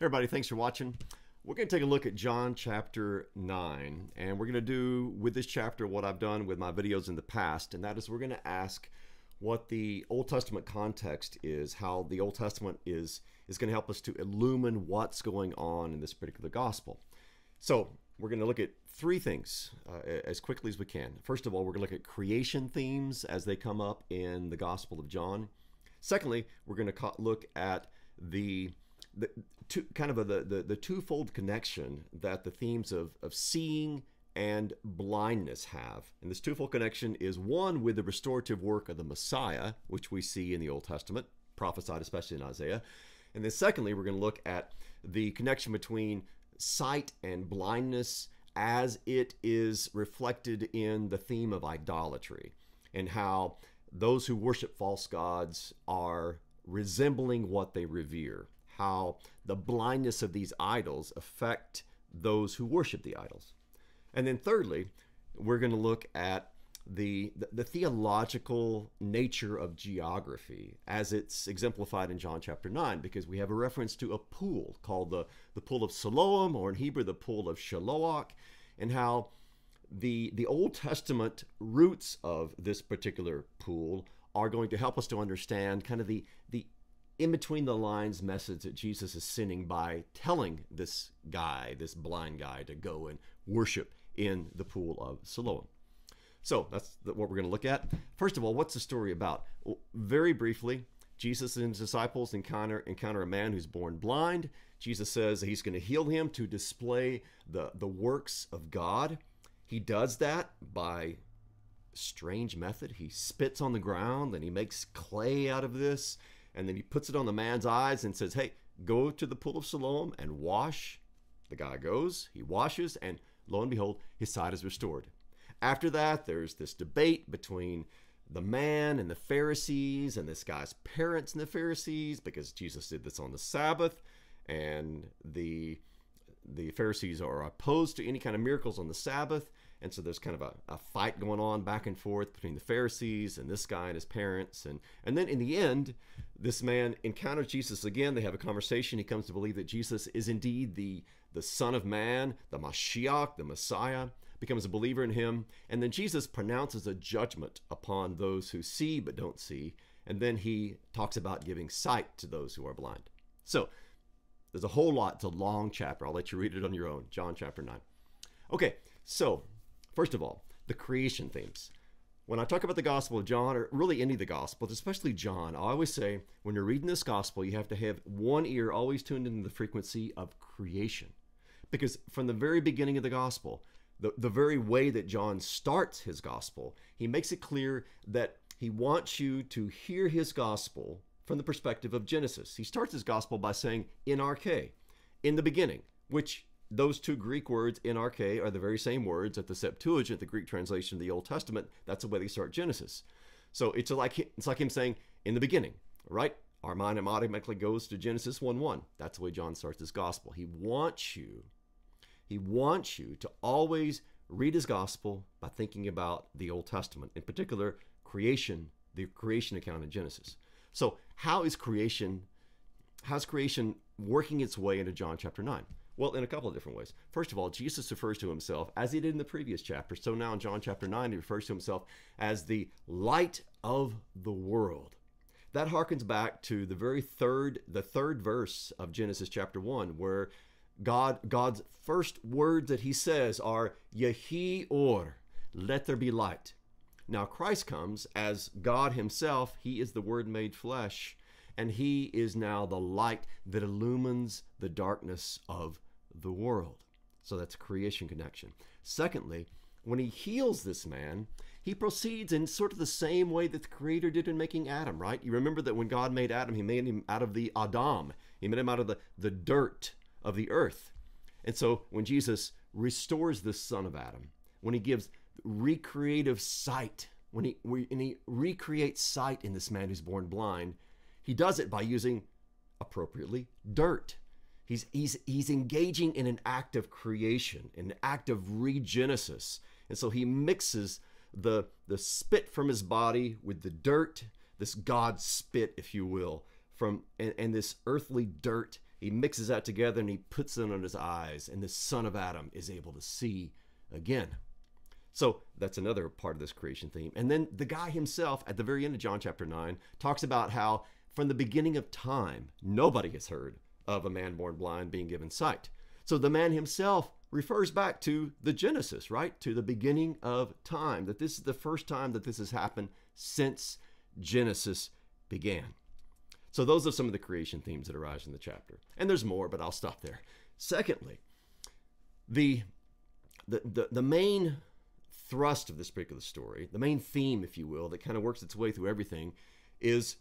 Hey everybody, thanks for watching. We're going to take a look at John chapter 9, and we're going to do with this chapter what I've done with my videos in the past, and that is we're going to ask what the Old Testament context is, how the Old Testament is going to help us to illumine what's going on in this particular gospel. So we're going to look at three things as quickly as we can. First of all, we're going to look at creation themes as they come up in the Gospel of John. Secondly, we're going to look at the twofold connection that the themes of seeing and blindness have. And this twofold connection is one with the restorative work of the Messiah, which we see in the Old Testament, prophesied especially in Isaiah. And then secondly, we're going to look at the connection between sight and blindness as it is reflected in the theme of idolatry, and how those who worship false gods are resembling what they revere, how the blindness of these idols affect those who worship the idols. And then thirdly, we're going to look at the theological nature of geography as it's exemplified in John chapter 9, because we have a reference to a pool called the Pool of Siloam, or in Hebrew, the Pool of Shiloah, and how the Old Testament roots of this particular pool are going to help us to understand kind of the in-between the lines message that Jesus is sending by telling this guy, this blind guy, to go and worship in the Pool of Siloam. So that's what we're going to look at. First of all, what's the story about? Well, very briefly, Jesus and his disciples encounter a man who's born blind. Jesus says he's going to heal him to display the works of God. He does that by strange method. He spits on the ground and he makes clay out of this, and then he puts it on the man's eyes and says, hey, go to the Pool of Siloam and wash. The guy goes, he washes, and lo and behold, his sight is restored. After that, there's this debate between the man and the Pharisees, and this guy's parents and the Pharisees, because Jesus did this on the Sabbath, and the Pharisees are opposed to any kind of miracles on the Sabbath. And so there's kind of a fight going on back and forth between the Pharisees and this guy and his parents. And then in the end, this man encounters Jesus again. They have a conversation. He comes to believe that Jesus is indeed the Son of Man, the Mashiach, the Messiah, becomes a believer in him. And then Jesus pronounces a judgment upon those who see but don't see. And then he talks about giving sight to those who are blind. So there's a whole lot. It's a long chapter. I'll let you read it on your own. John chapter 9. Okay, so first of all, the creation themes. When I talk about the Gospel of John, or really any of the Gospels, especially John, I always say when you're reading this Gospel, you have to have one ear always tuned into the frequency of creation. Because from the very beginning of the Gospel, the very way that John starts his Gospel, he makes it clear that he wants you to hear his Gospel from the perspective of Genesis. He starts his Gospel by saying, in arche, in the beginning, which those two Greek words, in arche, are the very same words that the Septuagint, the Greek translation of the Old Testament, that's the way they start Genesis. So it's like him saying, in the beginning, right? Our mind automatically goes to Genesis 1:1. That's the way John starts his Gospel. He wants you to always read his Gospel by thinking about the Old Testament, in particular, creation, the creation account in Genesis. So how's creation working its way into John chapter 9? Well, in a couple of different ways. First of all, Jesus refers to himself, as he did in the previous chapter. So now in John chapter 9, he refers to himself as the light of the world. That harkens back to the third verse of Genesis chapter 1, where God's first words that he says are, Yehi or, let there be light. Now Christ comes as God himself. He is the Word made flesh, and he is now the light that illumines the darkness of the world. So that's a creation connection. Secondly, when he heals this man, he proceeds in sort of the same way that the Creator did in making Adam, right? You remember that when God made Adam, he made him out of the Adam. He made him out of the dirt of the earth. And so when Jesus restores the son of Adam, when he gives recreative sight, when he recreates sight in this man who's born blind, he does it by using, appropriately, dirt. He's engaging in an act of creation, an act of regenesis. And so he mixes the spit from his body with the dirt, this God spit, if you will, and this earthly dirt. he mixes that together and he puts it on his eyes, and the son of Adam is able to see again. So that's another part of this creation theme. And then the guy himself at the very end of John chapter 9 talks about how from the beginning of time, nobody has heard of a man born blind being given sight. So the man himself refers back to the Genesis, right? To the beginning of time, that this is the first time that this has happened since Genesis began. So those are some of the creation themes that arise in the chapter. And there's more, but I'll stop there. Secondly, the main thrust of this particular story, the main theme, if you will, that kind of works its way through everything, is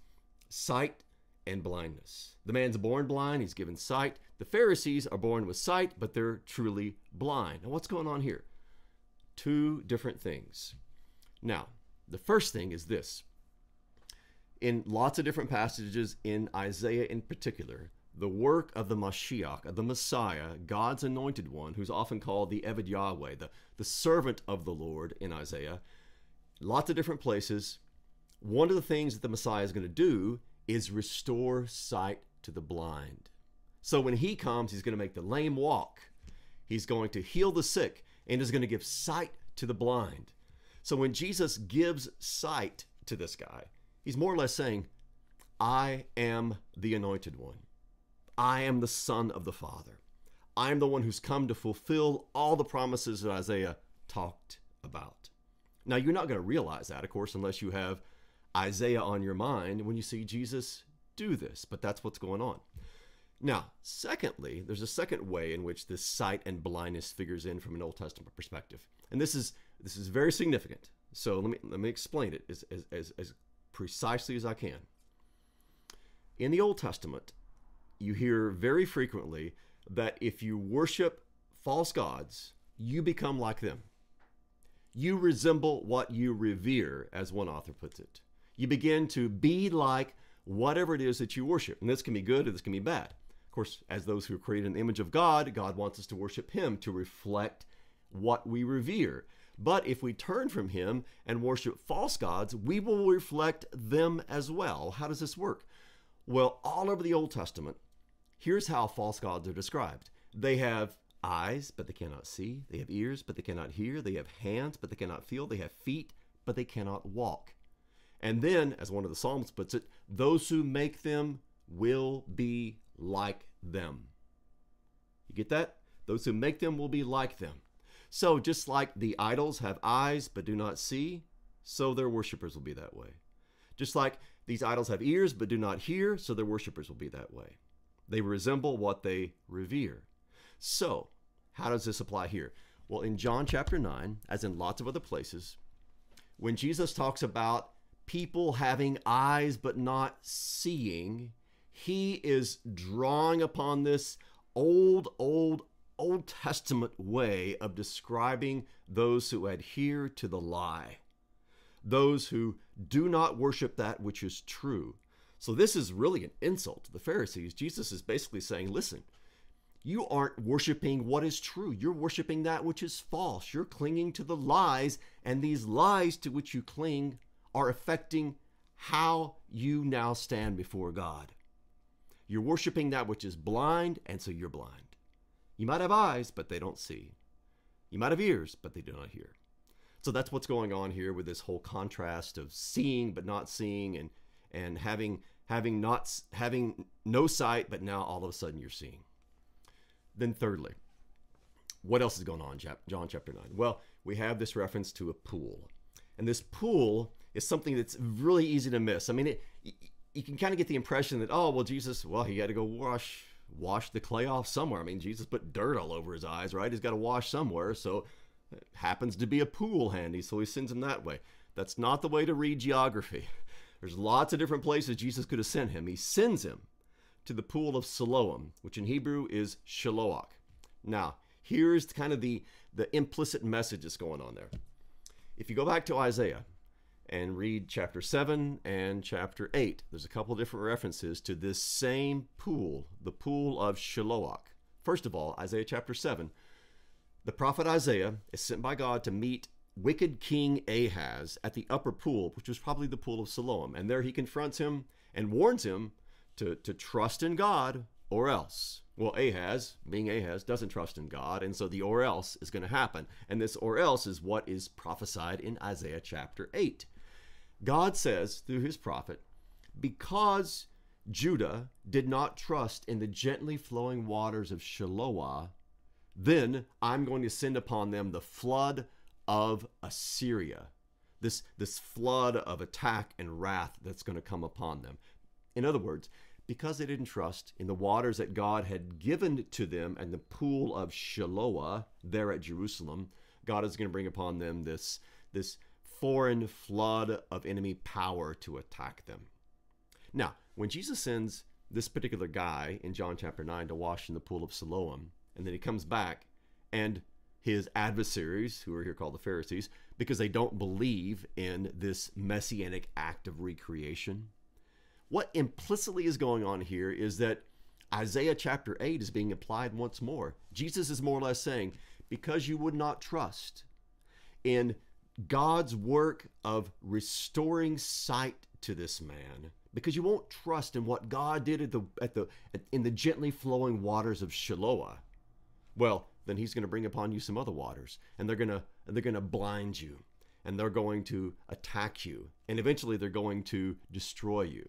sight and blindness. The man's born blind, he's given sight. The Pharisees are born with sight, but they're truly blind. Now, what's going on here? Two different things. Now, the first thing is this. In lots of different passages in Isaiah in particular, the work of the Mashiach, of the Messiah, God's anointed one, who's often called the Eved Yahweh, the servant of the Lord in Isaiah, lots of different places. One of the things that the Messiah is going to do is restore sight to the blind. So when he comes, he's going to make the lame walk. He's going to heal the sick and is going to give sight to the blind. So when Jesus gives sight to this guy, he's more or less saying, I am the anointed one. I am the Son of the Father. I am the one who's come to fulfill all the promises that Isaiah talked about. Now, you're not going to realize that, of course, unless you have Isaiah on your mind when you see Jesus do this, but that's what's going on. Now, secondly, there's a second way in which this sight and blindness figures in from an Old Testament perspective. And this is very significant. So let me explain it as precisely as I can. In the Old Testament, you hear very frequently that if you worship false gods, you become like them. You resemble what you revere, as one author puts it. You begin to be like whatever it is that you worship. And this can be good or this can be bad. Of course, as those who are created in the image of God, God wants us to worship him to reflect what we revere. But if we turn from him and worship false gods, we will reflect them as well. How does this work? Well, all over the Old Testament, here's how false gods are described. They have eyes, but they cannot see. They have ears, but they cannot hear. They have hands, but they cannot feel. They have feet, but they cannot walk. And then, as one of the Psalms puts it, those who make them will be like them. You get that? Those who make them will be like them. So just like the idols have eyes but do not see, so their worshipers will be that way. Just like these idols have ears but do not hear, so their worshipers will be that way. They resemble what they revere. So, how does this apply here? Well, in John chapter 9, as in lots of other places, when Jesus talks about people having eyes but not seeing, he is drawing upon this Old Testament way of describing those who adhere to the lie, those who do not worship that which is true. So this is really an insult to the Pharisees. Jesus is basically saying, listen, you aren't worshiping what is true. You're worshiping that which is false. You're clinging to the lies, and these lies to which you cling are affecting how you now stand before God. You're worshiping that which is blind, and so you're blind. You might have eyes, but they don't see. You might have ears, but they do not hear. So that's what's going on here with this whole contrast of seeing but not seeing, and having no sight, but now all of a sudden you're seeing. Then thirdly, what else is going on in John chapter 9? Well, we have this reference to a pool. And this pool is something that's really easy to miss. I mean, you can kind of get the impression that, oh, well, Jesus, well, he had to go wash the clay off somewhere. I mean, Jesus put dirt all over his eyes, right? He's got to wash somewhere, so it happens to be a pool handy, so he sends him that way. That's not the way to read geography. There's lots of different places Jesus could have sent him. He sends him to the Pool of Siloam, which in Hebrew is Shiloach. Now, here's kind of the implicit message that's going on there. If you go back to Isaiah and read chapter 7 and chapter 8, there's a couple different references to this same pool, the Pool of Shiloach. First of all, Isaiah chapter 7, the prophet Isaiah is sent by God to meet wicked King Ahaz at the upper pool, which was probably the Pool of Siloam. And there he confronts him and warns him to trust in God or else. Well, Ahaz, being Ahaz, doesn't trust in God, and so the or else is going to happen. And this or else is what is prophesied in Isaiah chapter 8. God says through his prophet, because Judah did not trust in the gently flowing waters of Shiloah, then I'm going to send upon them the flood of Assyria. This flood of attack and wrath that's going to come upon them. In other words, because they didn't trust in the waters that God had given to them and the pool of Shiloah there at Jerusalem, God is going to bring upon them this foreign flood of enemy power to attack them. Now, when Jesus sends this particular guy in John chapter 9 to wash in the Pool of Siloam, and then he comes back and his adversaries, who are here called the Pharisees, because they don't believe in this messianic act of recreation, what implicitly is going on here is that Isaiah chapter 8 is being applied once more. Jesus is more or less saying, because you would not trust in God's work of restoring sight to this man, because you won't trust in what God did in the gently flowing waters of Shiloah, well, then he's going to bring upon you some other waters, and they're going to blind you, and they're going to attack you, and eventually they're going to destroy you.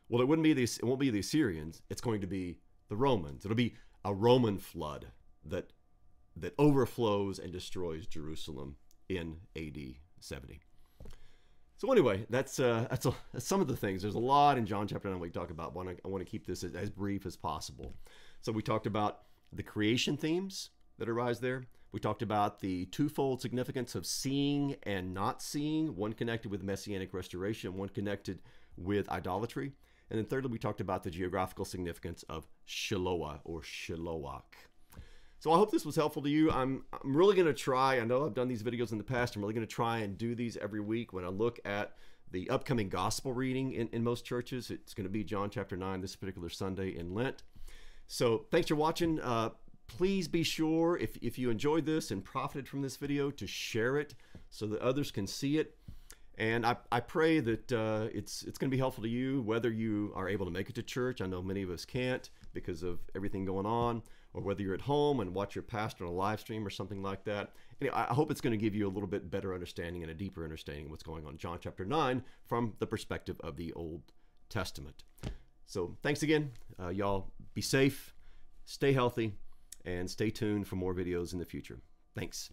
Well, it won't be the Assyrians. It's going to be the Romans. It'll be a Roman flood that overflows and destroys Jerusalem in AD 70. So anyway, that's some of the things. There's a lot in John chapter 9 we talk about. I want to keep this as brief as possible. So we talked about the creation themes that arise there. We talked about the twofold significance of seeing and not seeing, one connected with messianic restoration, one connected with idolatry. And then thirdly, we talked about the geographical significance of Shiloah or Shiloach. So I hope this was helpful to you. I'm really going to try, I know I've done these videos in the past, I'm really going to try and do these every week. When I look at the upcoming gospel reading in most churches, it's going to be John chapter 9 this particular Sunday in Lent. So thanks for watching. Please be sure, if you enjoyed this and profited from this video, to share it so that others can see it. And I pray that it's going to be helpful to you, whether you are able to make it to church. I know many of us can't because of everything going on, or whether you're at home and watch your pastor on a live stream or something like that. Anyway, I hope it's going to give you a little bit better understanding and a deeper understanding of what's going on in John chapter 9 from the perspective of the Old Testament. So thanks again. Y'all be safe, stay healthy, and stay tuned for more videos in the future. Thanks.